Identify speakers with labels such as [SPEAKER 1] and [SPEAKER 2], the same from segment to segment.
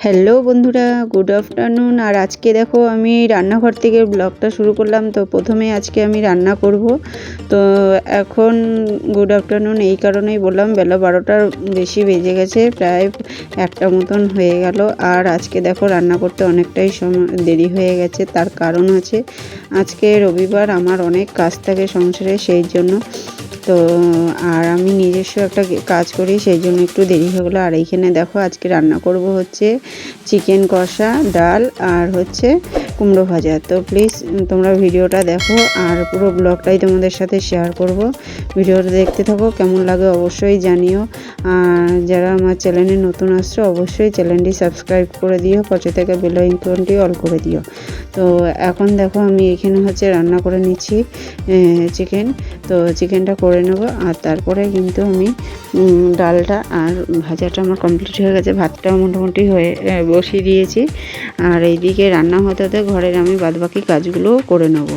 [SPEAKER 1] Hello বন্ধুরা, good afternoon. আর আজকে দেখো আমি রান্নাঘর থেকে ব্লগটা শুরু করলাম। তো প্রথমে আজকে আমি রান্না করব। তো এখন গুড আফটারনুন এই কারণেই বললাম, বেলা 12টার বেশি বেজে গেছে, প্রায় 1টা মতন হয়ে গেল। আর আজকে দেখো রান্না করতে অনেকটাই সময় দেরি হয়ে গেছে। তার কারণ আছে, আজকে রবিবার, আমার অনেক কাজ থাকে সংসারে, সেই জন্য। তো আর আমি নিজস্ব একটা কাজ করি, সেই জন্য একটু দেরি হয়ে গেলো। আর এইখানে দেখো আজকে রান্না করব হচ্ছে চিকেন কষা, ডাল আর হচ্ছে কুমড়ো ভাজা। তো প্লিজ তোমরা ভিডিওটা দেখো, আর পুরো ব্লগটাই তোমাদের সাথে শেয়ার করব। ভিডিওটা দেখতে থাকো, কেমন লাগে অবশ্যই জানিও। আর যারা আমার চ্যানেলে নতুন আসছো অবশ্যই চ্যানেলটি সাবস্ক্রাইব করে দিও, পাশে থেকে বেল আইকনটি অল করে দিও। তো এখন দেখো আমি এখানে হচ্ছে রান্না করে নিচ্ছি চিকেন। তো চিকেনটা করে নেব, আর তারপরে কিন্তু আমি ডালটা আর ভাজাটা আমার কমপ্লিট হয়ে গেছে। ভাতটাও মোটামুটি হয়ে বসিয়ে দিয়েছি। আর এইদিকে রান্না হতে হতে ঘরের আমি বাদবাকি কাজগুলো করে নেব।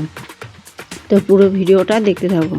[SPEAKER 1] তো পুরো ভিডিওটা দেখতে থাকো।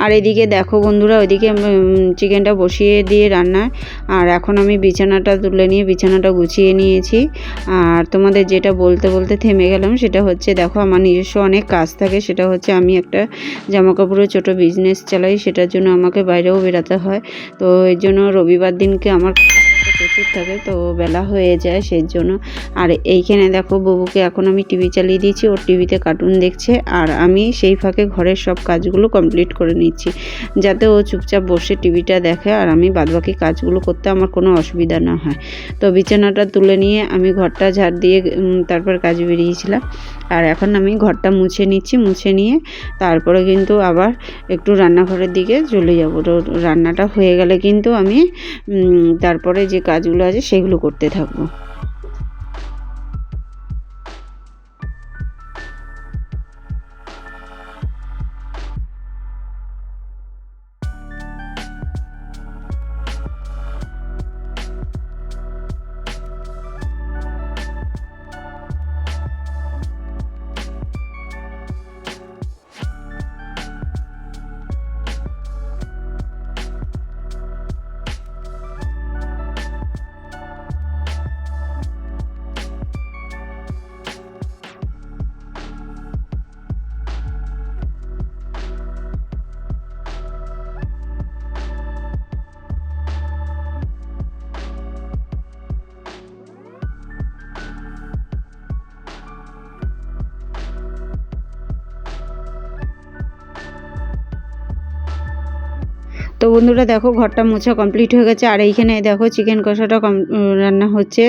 [SPEAKER 1] আর এদিকে দেখো বন্ধুরা, ওইদিকে চিকেনটা বসিয়ে দিয়ে রান্না। আর এখন আমি বিছানাটা তুলে নিয়ে বিছানাটা গুছিয়ে নিয়েছি। আর তোমাদের যেটা বলতে বলতে থেমে গেলাম, সেটা হচ্ছে দেখো আমার নিজস্ব অনেক কাজ থাকে। সেটা হচ্ছে আমি একটা জামা কাপড়ের ছোটো বিজনেস চালাই, সেটার জন্য আমাকে বাইরেও বেরোতে হয়। তো এর জন্য রবিবার দিনকে আমার প্রচুর থাকে, তো বেলা হয়ে যায় সেই জন্য। আর এইখানে দেখো বাবুকে এখন আমি টিভি চালিয়ে দিয়েছি, ওর টিভিতে কার্টুন দেখছে। আর আমি সেই ফাঁকে ঘরের সব কাজগুলো কমপ্লিট করে নিচ্ছি, যাতে ও চুপচাপ বসে টিভিটা দেখে আর আমি বাদবাকি কাজগুলো করতে আমার কোনো অসুবিধা না হয়। তো বিছানাটা তুলে নিয়ে আমি ঘরটা ঝাড় দিয়ে তারপর কাজ বেরিয়েছিলাম। আর এখন আমি ঘরটা মুছে নিচ্ছি, মুছে নিয়ে তারপরে কিন্তু আবার একটু রান্নাঘরের দিকে চলে যাব। তো রান্নাটা হয়ে গেলে কিন্তু আমি তারপরে যে কাজগুলো আছে সেগুলো করতে থাকবো। তো বন্ধুরা দেখো ঘরটা মোছা কমপ্লিট হয়ে গেছে। আর এইখানে দেখো চিকেন কষাটা রান্না হচ্ছে।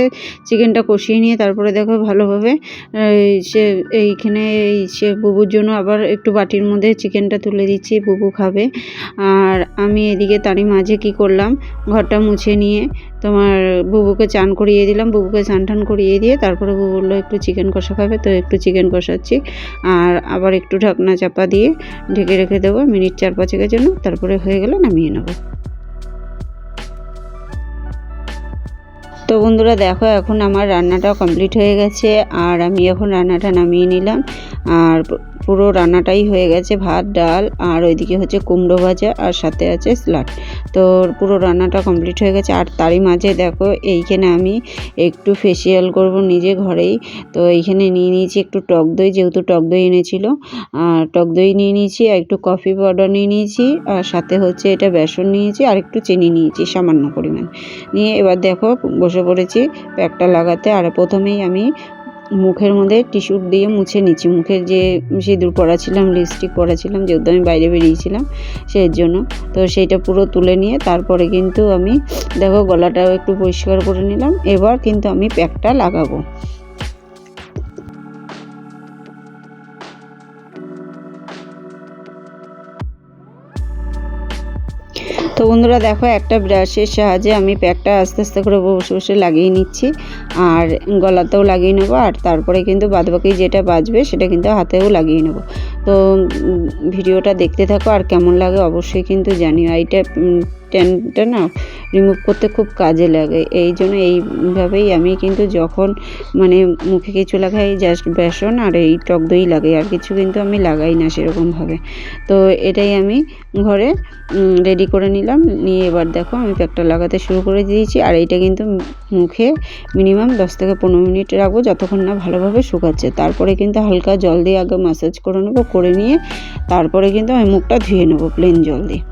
[SPEAKER 1] চিকেনটা কষিয়ে নিয়ে তারপরে দেখো ভালোভাবে এইখানে সে বুবুর জন্য আবার একটু বাটির মধ্যে চিকেনটা তুলে দিচ্ছি, বুবু খাবে। আর আমি এদিকে তারই মাঝে কি করলাম, ঘরটা মুছে নিয়ে তোমার বুবুকে চান করিয়ে দিলাম। বুবুকে চান টান করিয়ে দিয়ে তারপরে বুবু বললো একটু চিকেন কষা খাবে, তো একটু চিকেন কষাচ্ছি। আর আবার একটু ঢাকনা চাপা দিয়ে ঢেকে রেখে দেবো মিনিট 4-5 জন্য, তারপরে হয়ে গেলে নামিয়ে নেব। তো বন্ধুরা দেখো এখন আমার রান্নাটা কমপ্লিট হয়ে গেছে। আর আমি এখন রান্নাটা নামিয়ে নিলাম। আর পুরো রান্নাটাই হয়ে গেছে, ভাত, ডাল, আর ওইদিকে হচ্ছে কুমড়ো ভাজা, আর সাথে আছে স্যালাড। তো পুরো রান্নাটা কমপ্লিট হয়ে গেছে। আর তারই মাঝে দেখো এইখানে আমি একটু ফেসিয়াল করব নিজে ঘরেই। তো এইখানে নিয়ে নিয়েছি একটু টক দই, যেহেতু টক দই এনেছিল। আর টক দই নিয়ে নিয়েছি, আর একটু কফি পাউডার নিয়ে নিয়েছি, আর সাথে হচ্ছে এটা বেসন নিয়েছি, আর একটু চিনি নিয়েছি সামান্য পরিমাণ নিয়ে। এবার দেখো বসে পড়েছি প্যাকটা লাগাতে। আর প্রথমেই আমি মুখের মধ্যে টিস্যু দিয়ে মুছে নিচ্ছি। মুখের যে সিঁদুর পরাছিলাম, লিপস্টিক পরাছিলাম, যেহেতু আমি বাইরে বেরিয়েছিলাম সেই জন্য, তো সেইটা পুরো তুলে নিয়ে তারপরে কিন্তু আমি দেখো গলাটাও একটু পরিষ্কার করে নিলাম। এবার কিন্তু আমি প্যাকটা লাগাবো। তো বন্ধুরা দেখো একটা ব্রাশের সাহায্যে আমি প্যাকটা আস্তে আস্তে করে বসে বসে লাগিয়ে নিচ্ছি, আর গলাতেও লাগিয়ে নেবো, আর তারপরে কিন্তু বাদবাকি যেটা বাজবে সেটা কিন্তু হাতেও লাগিয়ে নেব। তো ভিডিওটা দেখতে থাকো, আর কেমন লাগে অবশ্যই কিন্তু জানিও। এইটা ট্যানটা না রিমুভ করতে খুব কাজে লাগে, এই জন্য এইভাবেই আমি কিন্তু যখন মানে মুখে কিছু লাগাই জাস্ট বেসন আর এই টক দই লাগাই, আর কিছু কিন্তু আমি লাগাই না সেরকমভাবে। তো এটাই আমি ঘরে রেডি করে নিলাম, নিয়ে এবার দেখো আমি প্যাকটা লাগাতে শুরু করে দিয়েছি। আর এইটা কিন্তু মুখে মিনিমাম 10 থেকে 15 মিনিট রাখবো, যতক্ষণ না ভালোভাবে শুকাচ্ছে। তারপরে কিন্তু হালকা জল দিয়ে আগে ম্যাসাজ করে নেবো, করে নিয়ে তারপরে কিন্তু আমি মুখটা ধুয়ে নেবো প্লেন জল দিয়ে।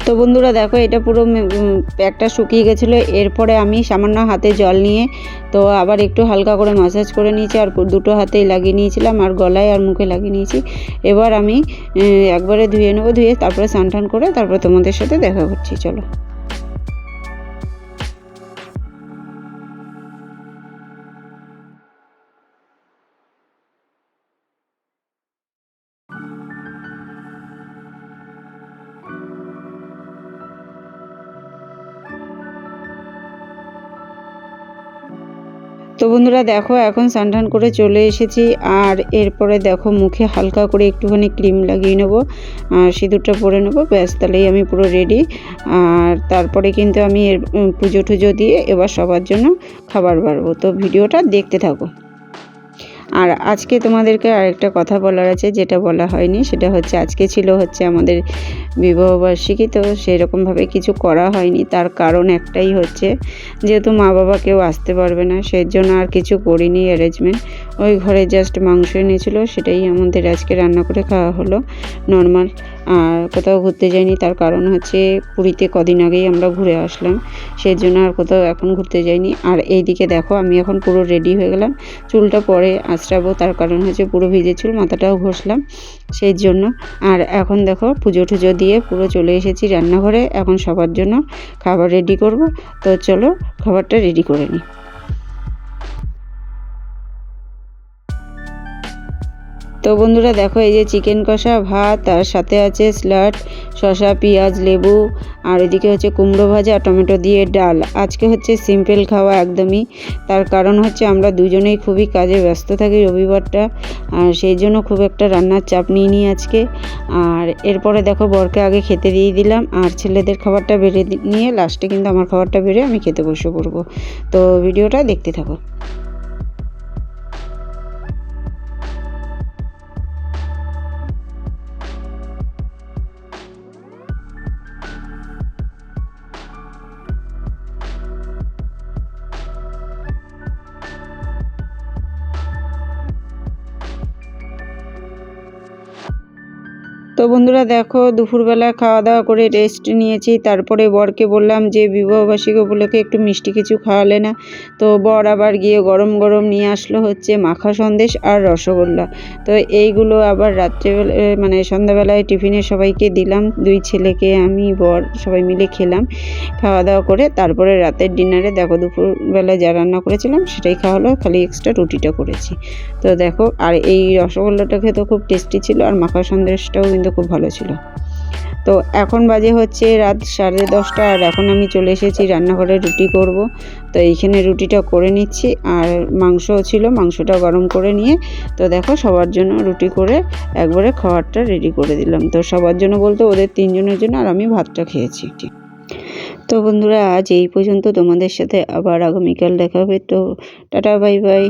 [SPEAKER 1] তো বন্ধুরা দেখো এটা পুরো প্যাকটা শুকিয়ে গেছিলো। এরপরে আমি সামান্য হাতে জল নিয়ে তো আবার একটু হালকা করে ম্যাসাজ করে নিয়েছি, আর দুটো হাতেই লাগিয়ে নিয়েছিলাম, আর গলায় আর মুখে লাগিয়ে নিয়েছি। এবার আমি একবারে ধুয়ে নেবো, ধুয়ে তারপরে স্নান টান করে তারপরে তোমাদের সাথে দেখা করছি, চলো। তো বন্ধুরা দেখো এখন স্নান করে চলে এসেছি, আর এরপরে দেখো মুখে হালকা করে একটুখানি ক্রিম লাগিয়ে নেবো, আর সিঁদুরটা পরে নেবো, ব্যাস তাহলেই আমি পুরো রেডি। আর তারপরে কিন্তু আমি পুজো টুজো দিয়ে এবার সবার জন্য খাবার বাড়বো। তো ভিডিওটা দেখতে থাকো। আর আজকে তোমাদেরকে আরেকটা কথা বলার আছে, যেটা বলা হয়নি, সেটা হচ্ছে আজকে ছিল আমাদের বিবাহবার্ষিকী। তো সেরকমভাবে কিছু করা হয়নি, তার কারণ একটাই হচ্ছে যেহেতু মা বাবা কেউ আসতে পারবে না, সেই জন্য আর কিছু করিনি অ্যারেঞ্জমেন্ট। ওই ঘরে জাস্ট মাংস এনেছিল, সেটাই আমাদের আজকে রান্না করে খাওয়া হলো নর্মাল। আর কোথাও ঘুরতে যাইনি, তার কারণ হচ্ছে পুরীতে কদিন আগেই আমরা ঘুরে আসলাম, সেই জন্য আর কোথাও এখন ঘুরতে যাইনি। আর এইদিকে দেখো আমি এখন পুরো রেডি হয়ে গেলাম, চুলটা পরে আঁচড়াবো, তার কারণ হচ্ছে পুরো ভিজে চুল, মাথাটাও ঘষলাম সেই জন্য। আর এখন দেখো পুজো টুজো দিয়ে পুরো চলে এসেছি রান্নাঘরে, এখন সবার জন্য খাবার রেডি করব। তো চলো খাবারটা রেডি করে নিই। তো বন্ধুরা দেখো এই যে চিকেন কষা, ভাত, তার সাথে আছে স্যালাড, শসা, পেঁয়াজ, লেবু, আর এদিকে হচ্ছে কুমড়ো ভাজা, টমেটো দিয়ে ডাল। আজকে হচ্ছে সিম্পল খাওয়া একদমই, তার কারণ হচ্ছে আমরা দুজনেই খুবই কাজে ব্যস্ত থাকি রবিবারটা, আর সেই জন্য খুব একটা রান্নার চাপ নিইনি আজকে। আর এরপরে দেখো বরকে আগে খেতে দিয়ে দিলাম, আর ছেলেদের খাবারটা বেড়ে নিয়ে লাস্টে কিন্তু আমার খাবারটা বেড়ে আমি খেতে বসে পড়বো। তো ভিডিওটা দেখতে থাকো। তো তো বন্ধুরা দেখো দুপুরবেলা খাওয়া দাওয়া করে রেস্ট নিয়েছি, তারপরে বরকে বললাম যে বিবাহবার্ষিকী উপলক্ষে একটু মিষ্টি কিছু খাওয়ালে না। তো বর আবার গিয়ে গরম গরম নিয়ে আসলো হচ্ছে মাখা সন্দেশ আর রসগোল্লা। তো এইগুলো আবার রাত্রেবেলা মানে সন্ধ্যাবেলায় টিফিনে সবাইকে দিলাম, 2 ছেলেকে আমি বর সবাই মিলে খেলাম। খাওয়া দাওয়া করে তারপরে রাতের ডিনারে দেখো দুপুরবেলা যা রান্না করেছিলাম সেটাই খাওয়া হলো, খালি এক্সট্রা রুটিটা করেছি। তো দেখো, আর এই রসগোল্লাটা খেতে খুব টেস্টি ছিল, আর মাখা সন্দেশটাও কিন্তু খুব ভালো ছিল। তো এখন বাজে হচ্ছে রাত 10:30, আর এখন আমি চলে এসেছি রান্নাঘরে রুটি করব। তো এইখানে রুটিটা করে নিচ্ছি, আর মাংসও ছিল, মাংসটা গরম করে নিয়ে তো দেখো সবার জন্য রুটি করে একবারে খাবারটা রেডি করে দিলাম। তো সবার জন্য বলতে ওদের 3 জনের জন্য, আর আমি ভাতটা খেয়েছি। তো বন্ধুরা আজ এই পর্যন্ত, তোমাদের সাথে আবার আগামীকাল দেখা হবে। তো টাটা, বাই বাই।